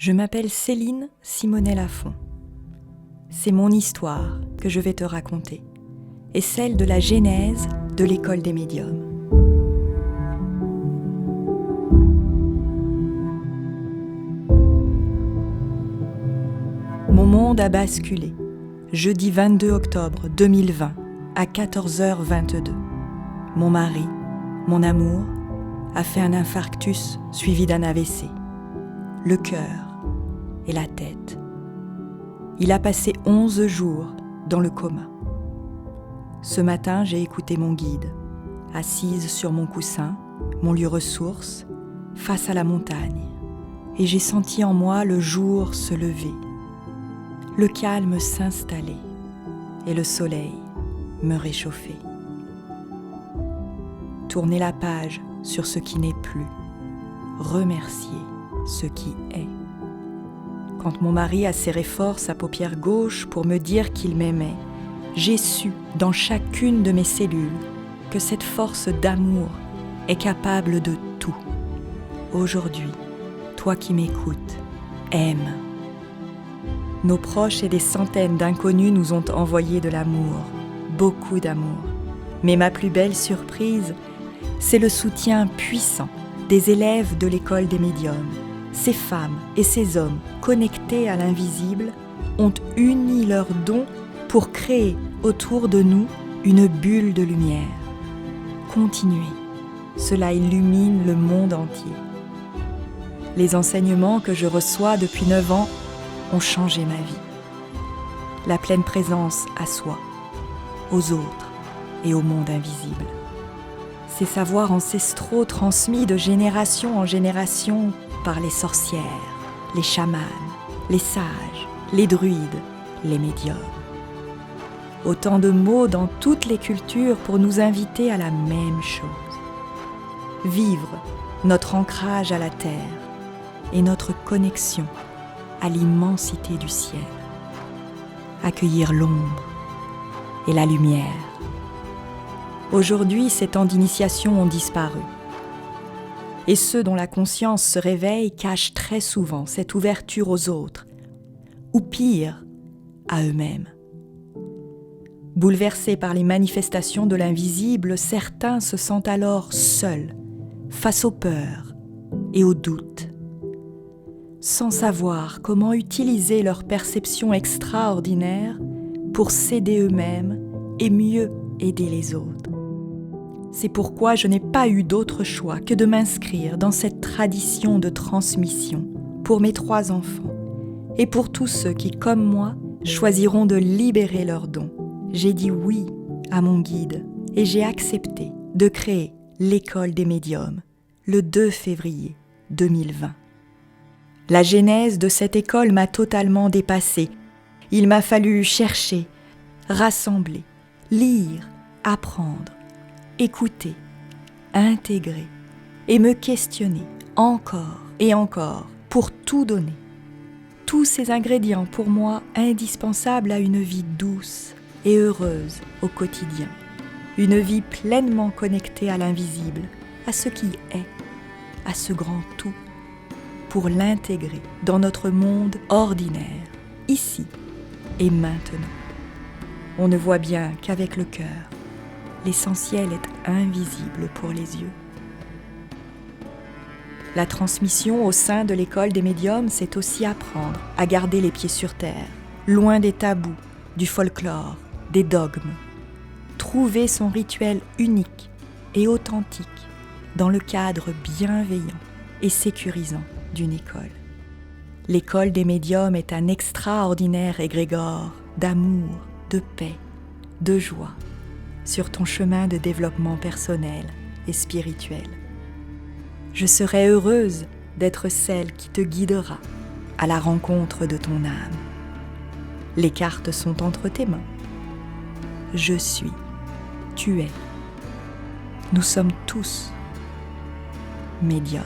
Je m'appelle Céline Simonet-Lafont. C'est mon histoire que je vais te raconter, et celle de la genèse de l'école des médiums. Mon monde a basculé, jeudi 22 octobre 2020, à 14h22. Mon mari, mon amour, a fait un infarctus suivi d'un AVC. Le cœur et la tête. Il a passé 11 jours dans le coma. Ce matin, j'ai écouté mon guide, assise sur mon coussin, mon lieu ressource, face à la montagne, et j'ai senti en moi le jour se lever, le calme s'installer et le soleil me réchauffer. Tourner la page sur ce qui n'est plus, remercier ce qui est. Quand mon mari a serré fort sa paupière gauche pour me dire qu'il m'aimait, j'ai su dans chacune de mes cellules que cette force d'amour est capable de tout. Aujourd'hui, toi qui m'écoutes, aime. Nos proches et des centaines d'inconnus nous ont envoyé de l'amour, beaucoup d'amour. Mais ma plus belle surprise, c'est le soutien puissant des élèves de l'école des médiums. Ces femmes et ces hommes connectés à l'invisible ont uni leurs dons pour créer autour de nous une bulle de lumière. Continuez, cela illumine le monde entier. Les enseignements que je reçois depuis 9 ans ont changé ma vie. La pleine présence à soi, aux autres et au monde invisible. Ces savoirs ancestraux transmis de génération en génération par les sorcières, les chamanes, les sages, les druides, les médiums. Autant de mots dans toutes les cultures pour nous inviter à la même chose. Vivre notre ancrage à la terre et notre connexion à l'immensité du ciel. Accueillir l'ombre et la lumière. Aujourd'hui, ces temps d'initiation ont disparu. Et ceux dont la conscience se réveille cachent très souvent cette ouverture aux autres, ou pire, à eux-mêmes. Bouleversés par les manifestations de l'invisible, certains se sentent alors seuls, face aux peurs et aux doutes, sans savoir comment utiliser leur perception extraordinaire pour s'aider eux-mêmes et mieux aider les autres. C'est pourquoi je n'ai pas eu d'autre choix que de m'inscrire dans cette tradition de transmission pour mes 3 enfants et pour tous ceux qui, comme moi, choisiront de libérer leurs dons. J'ai dit oui à mon guide et j'ai accepté de créer l'école des médiums le 2 février 2020. La genèse de cette école m'a totalement dépassée. Il m'a fallu chercher, rassembler, lire, apprendre, écouter, intégrer et me questionner encore et encore pour tout donner. Tous ces ingrédients pour moi indispensables à une vie douce et heureuse au quotidien. Une vie pleinement connectée à l'invisible, à ce qui est, à ce grand tout, pour l'intégrer dans notre monde ordinaire, ici et maintenant. On ne voit bien qu'avec le cœur. L'essentiel est invisible pour les yeux. La transmission au sein de l'école des médiums, c'est aussi apprendre à garder les pieds sur terre, loin des tabous, du folklore, des dogmes. Trouver son rituel unique et authentique dans le cadre bienveillant et sécurisant d'une école. L'école des médiums est un extraordinaire égrégore d'amour, de paix, de joie, sur ton chemin de développement personnel et spirituel. Je serai heureuse d'être celle qui te guidera à la rencontre de ton âme. Les cartes sont entre tes mains. Je suis, tu es. Nous sommes tous médiums.